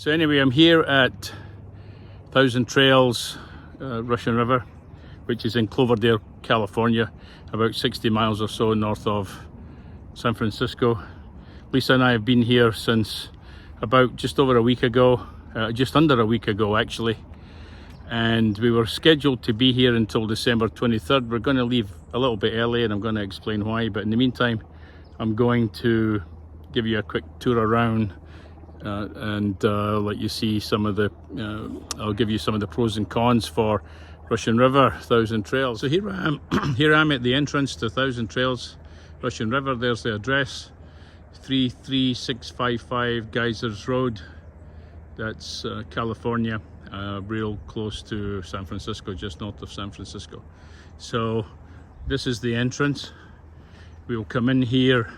So anyway, I'm here at Thousand Trails, Russian River, which is in Coverdale, California, about 60 miles or so north of San Francisco. Lisa and I have been here since about just over a week ago, just under a week ago actually, and we were scheduled to be here until December 23rd. We're going to leave a little bit early and I'm going to explain why, but in the meantime I'm going to give you a quick tour around and let you see some of the I'll give you some of the pros and cons for Russian River, Thousand Trails. So here I am here I am at the entrance to Thousand Trails, Russian River. There's the address, 33655 Geysers Road. That's California, real close to San Francisco, just north of San Francisco. So this is the entrance. We'll come in here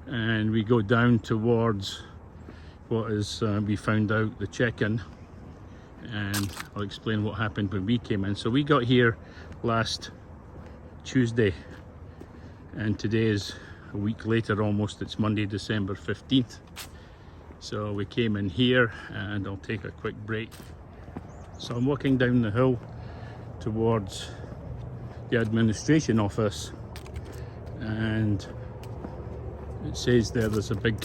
and we go down towards what is we found out the check-in, and I'll explain what happened when we came in. So we got here last Tuesday and today is a week later almost. It's Monday, December 15th. So we came in here and I'll take a quick break. So I'm walking down the hill towards the administration office, and it says there's a big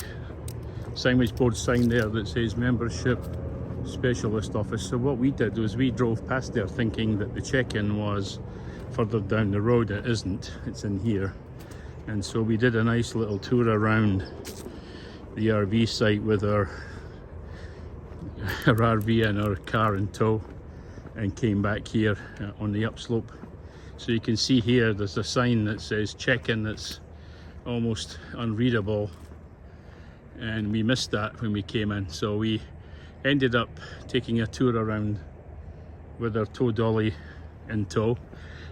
signage board sign there that says membership specialist office. So what we did was we drove past there thinking that the check-in was further down the road. It isn't, it's in here. And so we did a nice little tour around the RV site with our RV and our car in tow, and came back here on the upslope. So you can see here there's a sign that says check-in that's almost unreadable, and we missed that when we came in. So we ended up taking a tour around with our tow dolly in tow.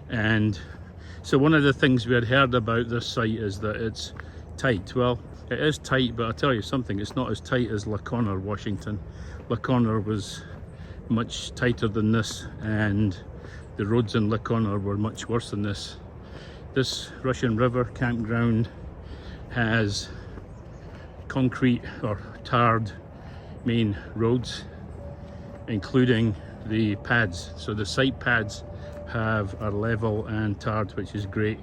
And so one of the things we had heard about this site is that it's tight. Well, it is tight, but I'll tell you something, it's not as tight as LaConner, Washington. LaConner was much tighter than this, and the roads in LaConner were much worse than this. This Russian River campground has concrete or tarred main roads, including the pads. So the site pads are level and tarred, which is great.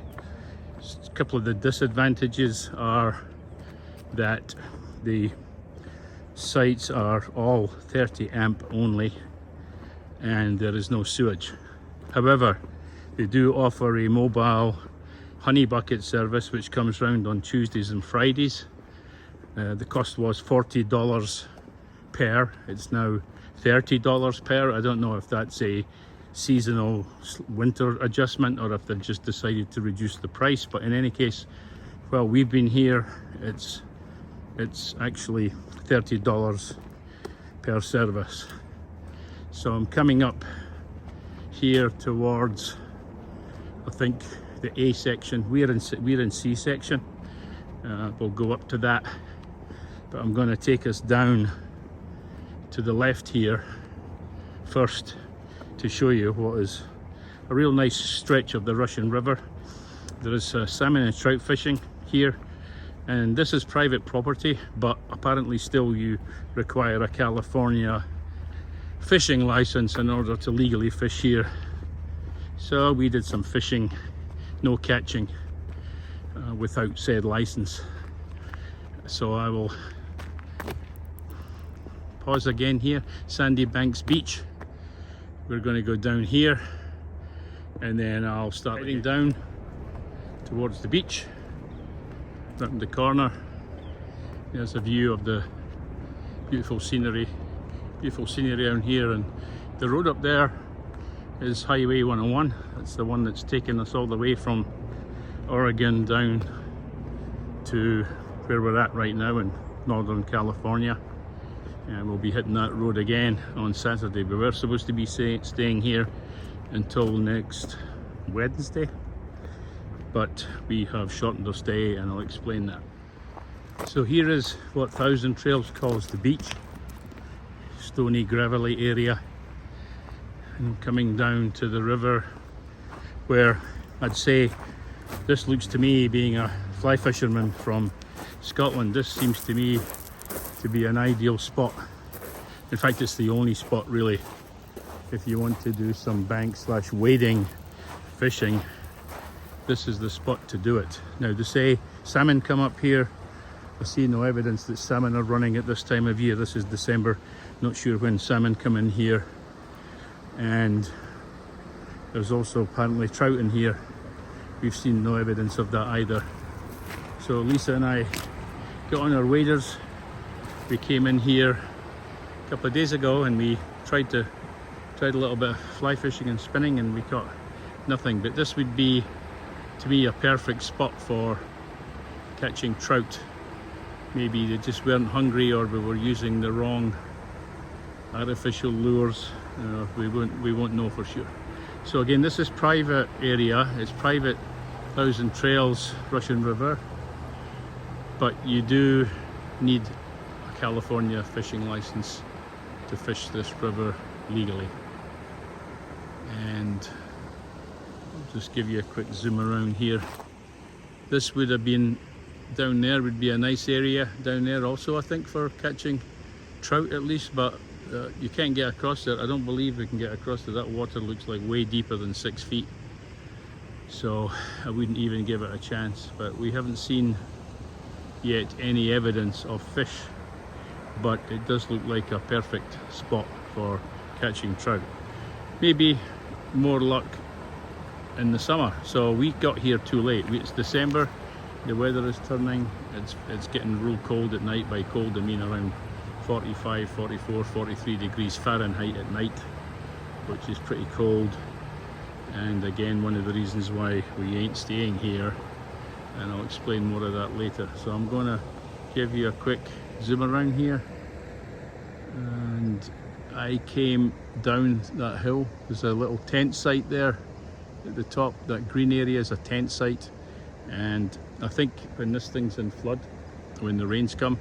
A couple of the disadvantages are that the sites are all 30 amp only and there is no sewage. However, they do offer a mobile honey bucket service which comes round on Tuesdays and Fridays. The cost was $40 per, it's now $30 per. I don't know if that's a seasonal winter adjustment or if they've just decided to reduce the price, but in any case, well, we've been here, it's actually $30 per service. So I'm coming up here towards, I think, the A section. We're in C section. We'll go up to that, but I'm going to take us down to the left here first to show you what is a real nice stretch of the Russian River. There is salmon and trout fishing here, and this is private property, but apparently still you require a California fishing license in order to legally fish here. So we did some fishing, no catching, without said license. So I will pause again here. Sandy Banks Beach. We're going to go down here and then I'll start heading down towards the beach. Round the corner, there's a view of the beautiful scenery down here, and the road up there is Highway 101. That's the one that's taken us all the way from Oregon down to where we're at right now in Northern California, and we'll be hitting that road again on Saturday. But we're supposed to be staying here until next Wednesday, but we have shortened our stay and I'll explain that. So here is what Thousand Trails calls the beach. Stony, gravelly area, and coming down to the river, where I'd say this looks to me, being a fly fisherman from Scotland, this seems to me to be an ideal spot In fact, it's the only spot really. If you want to do some bank / wading fishing, this is the spot to do it. Now, to say salmon come up here, I see no evidence that salmon are running at this time of year. This is December, not sure when salmon come in here. And there's also apparently trout in here. We've seen no evidence of that either. So Lisa and I got on our waders. We came in here a couple of days ago and we tried a little bit of fly fishing and spinning, and we caught nothing. But this would be, to me, a perfect spot for catching trout. Maybe they just weren't hungry, or we were using the wrong artificial lures. We won't know for sure. So again, this is private area. It's private Thousand Trails Russian River, but you do need a California fishing license to fish this river legally. And I'll just give you a quick zoom around here. This would have been down there, would be a nice area down there also, I think, for catching trout at least, but you can't get across there. I don't believe we can get across there. That water looks like way deeper than 6 feet, so I wouldn't even give it a chance. But we haven't seen yet any evidence of fish, but it does look like a perfect spot for catching trout. Maybe more luck in the summer. So we got here too late. It's December, the weather is turning, it's getting real cold at night. By cold I mean around 45, 44, 43 degrees Fahrenheit at night, which is pretty cold. And again, one of the reasons why we ain't staying here, and I'll explain more of that later. So I'm gonna give you a quick zoom around here. And I came down that hill. There's a little tent site there at the top. That green area is a tent site, and I think when this thing's in flood, when the rains come,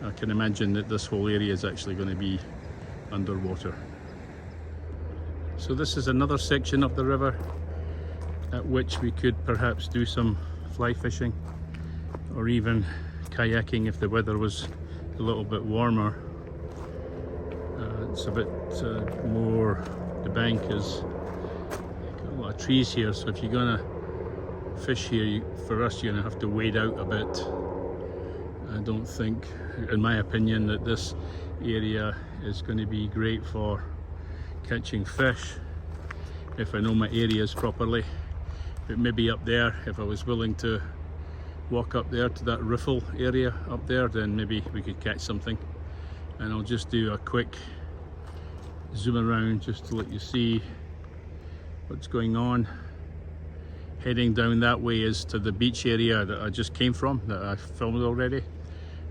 I can imagine that this whole area is actually going to be underwater. So this is another section up the river at which we could perhaps do some fly fishing or even kayaking if the weather was a little bit warmer. It's a bit more, the bank is got a lot of trees here, so if you're gonna fish here, for us you're gonna have to wade out a bit. I don't think, in my opinion, that this area is going to be great for catching fish if I know my areas properly. But maybe up there, if I was willing to walk up there to that riffle area up there, then maybe we could catch something. And I'll just do a quick zoom around just to let you see what's going on. Heading down that way is to the beach area that I just came from, that I filmed already,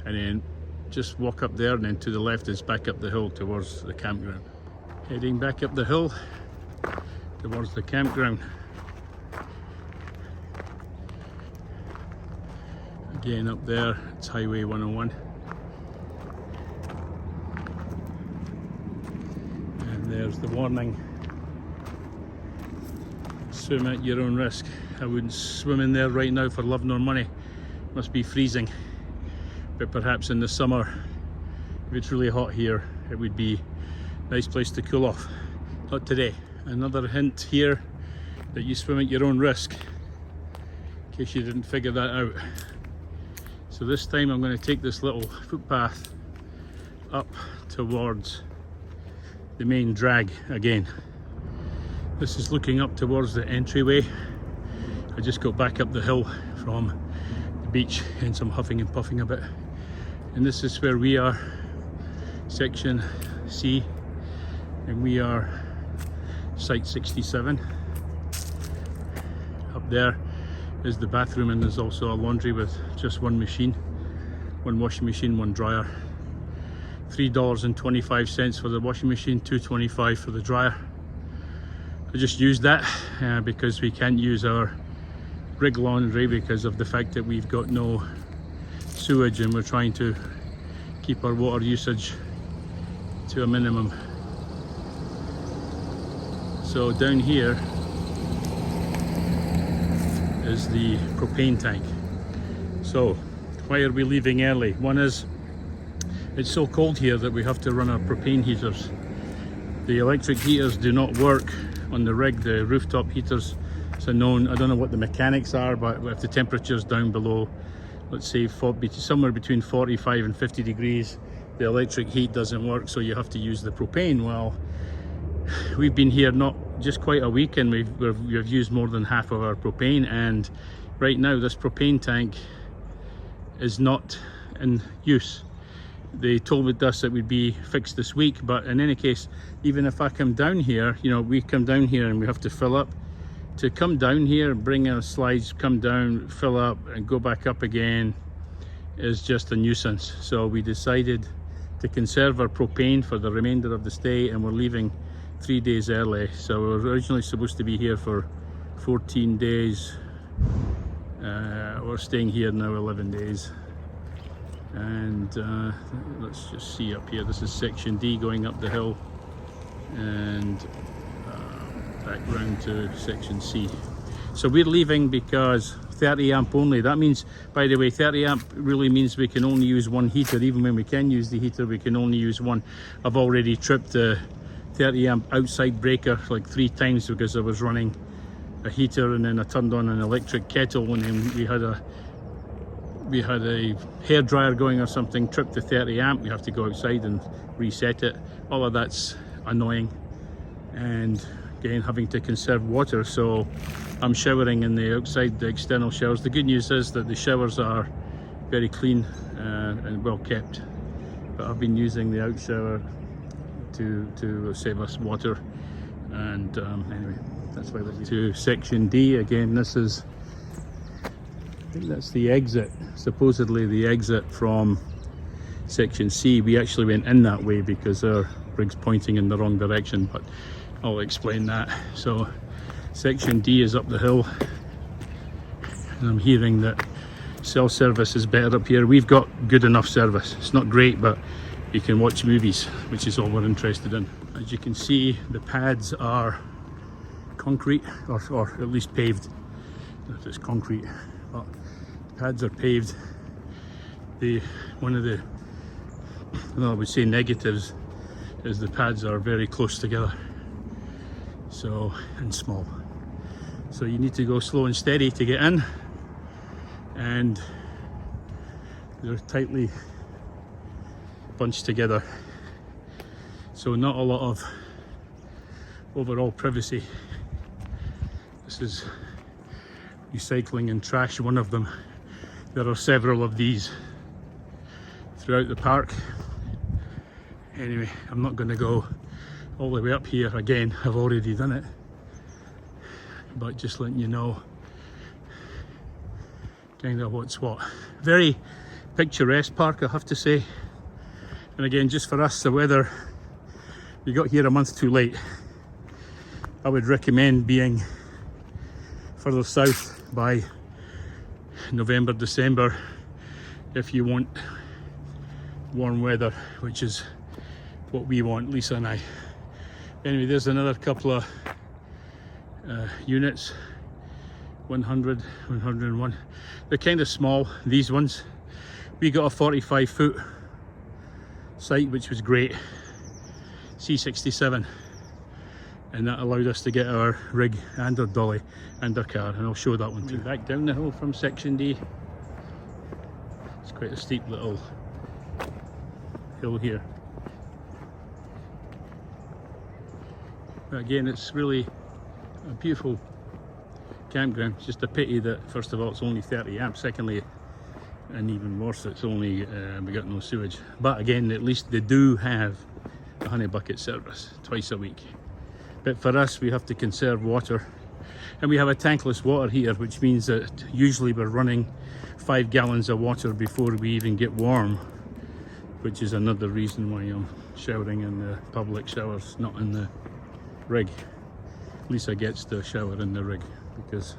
and then just walk up there, and then to the left is back up the hill towards the campground. Heading back up the hill towards the campground. Again, up there it's Highway 101. There's the warning. Swim at your own risk. I wouldn't swim in there right now for love nor money. Must be freezing. But perhaps in the summer, if it's really hot here, it would be a nice place to cool off. Not today. Another hint here that you swim at your own risk, in case you didn't figure that out. So this time I'm going to take this little footpath up towards the main drag again. This is looking up towards the entryway. I just got back up the hill from the beach, hence I'm huffing and puffing a bit. And this is where we are, section C, and we are site 67. Up there is the bathroom, and there's also a laundry with just one machine, one washing machine, one dryer. $3.25 for the washing machine, $2.25 for the dryer. I just used that because we can't use our rig laundry because of the fact that we've got no sewage, and we're trying to keep our water usage to a minimum. So down here is the propane tank. So why are we leaving early? One is It's so cold here that we have to run our propane heaters. The electric heaters do not work on the rig, the rooftop heaters. It's a known, I don't know what the mechanics are, but if the temperature's down below, let's say somewhere between 45 and 50 degrees, the electric heat doesn't work, so you have to use the propane. Well, we've been here not just quite a week, and we've used more than half of our propane, and right now this propane tank is not in use. They told us it would be fixed this week, but in any case, even if I come down here, you know, we come down here and we have to fill up. To come down here, bring our slides, come down, fill up and go back up again is just a nuisance. So we decided to conserve our propane for the remainder of the stay, and we're leaving 3 days early. So we were originally supposed to be here for 14 days. We're staying here now 11 days. And let's just see up here, this is section D going up the hill, and back round to section C. So we're leaving because 30 amp only. That means, by the way, 30 amp really means we can only use one heater. Even when we can use the heater, we can only use one. I've already tripped the 30 amp outside breaker like 3 times because I was running a heater, and then I turned on an electric kettle, and then we had a hair dryer going or something, tripped the 30 amp. We have to go outside and reset it. All of that's annoying, and again, having to conserve water, so I'm showering in the outside, the external showers. The good news is that the showers are very clean and well kept, but I've been using the out shower to save us water. And anyway, that's why we're to section D again. This is, I think that's the exit, supposedly the exit from section C. We actually went in that way because our rig's pointing in the wrong direction, but I'll explain that. So section D is up the hill, and I'm hearing that cell service is better up here. We've got good enough service. It's not great, but you can watch movies, which is all we're interested in. As you can see, the pads are concrete, or at least paved. If it's concrete, but the pads are paved. One of the, well, I would say negatives is the pads are very close together, so, and small. So you need to go slow and steady to get in, and they're tightly bunched together, so not a lot of overall privacy. This is recycling and trash, one of them. There are several of these throughout the park. Anyway, I'm not going to go all the way up here again. I've already done it, but just letting you know kind of what's what. Very picturesque park, I have to say. And again, just for us, the weather, we got here a month too late. I would recommend being further south by November, December if you want warm weather, which is what we want, Lisa and I. Anyway, there's another couple of units, 100, 101. They're kind of small, these ones. We got a 45-foot site, which was great, C67, and that allowed us to get our rig and our dolly and our car, and I'll show that one too. Back down the hill from section D. It's quite a steep little hill here. But again, it's really a beautiful campground. It's just a pity that, first of all, it's only 30 amps. Secondly, and even worse, it's only we got no sewage. But again, at least they do have a honey bucket service twice a week. But for us, we have to conserve water, and we have a tankless water heater, which means that usually we're running 5 gallons of water before we even get warm, which is another reason why I'm showering in the public showers, not in the rig. Lisa gets the shower in the rig because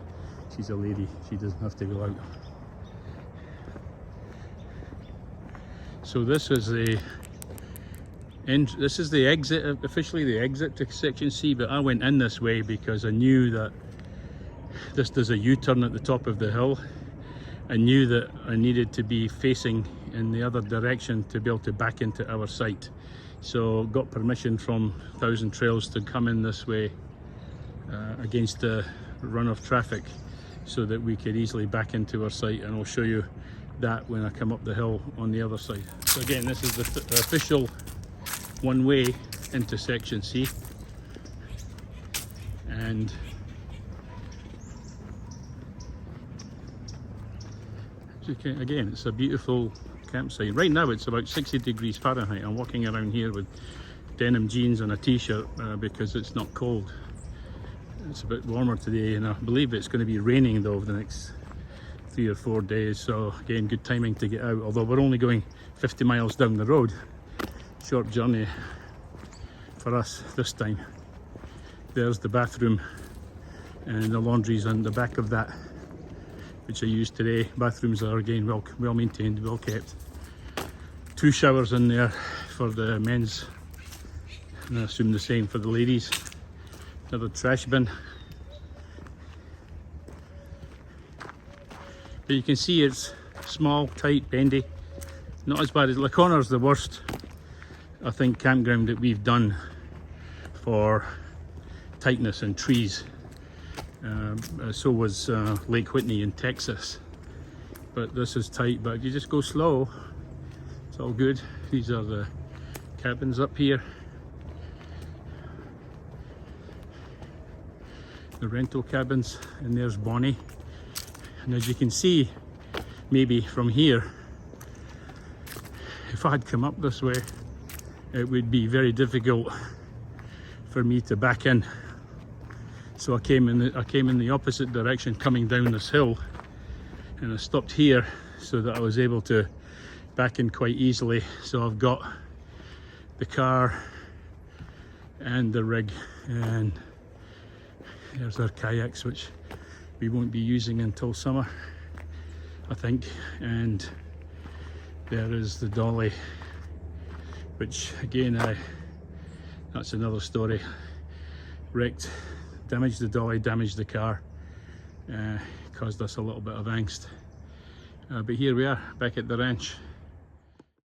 she's a lady, she doesn't have to go out. So this is the exit, officially the exit to section C, but I went in this way because I knew that this does a U-turn at the top of the hill. I knew that I needed to be facing in the other direction to be able to back into our site. So got permission from Thousand Trails to come in this way against the run of traffic so that we could easily back into our site, and I'll show you that when I come up the hill on the other side. So again, this is the official one-way intersection, see? And again, it's a beautiful campsite. Right now it's about 60 degrees Fahrenheit. I'm walking around here with denim jeans and a t-shirt because it's not cold. It's a bit warmer today, and I believe it's going to be raining though over the next 3 or 4 days. So again, good timing to get out, although we're only going 50 miles down the road. Short journey for us this time. There's the bathroom, and the laundry's on the back of that, which I used today. Bathrooms are again well maintained, well kept. 2 showers in there for the men's, and I assume the same for the ladies. Another trash bin. But you can see it's small, tight, bendy. Not as bad as Lacona's the worst, I think, campground that we've done for tightness and trees. So was Lake Whitney in Texas. But this is tight, but you just go slow. It's all good. These are the cabins up here. The rental cabins, and there's Bonnie. And as you can see, maybe from here, if I had come up this way, it would be very difficult for me to back in. So I came in the opposite direction coming down this hill, and I stopped here so that I was able to back in quite easily. So I've got the car and the rig, and there's our kayaks, which we won't be using until summer, I think. And there is the dolly, which again, that's another story. Wrecked, damaged the dolly, damaged the car, caused us a little bit of angst. But here we are, back at the ranch.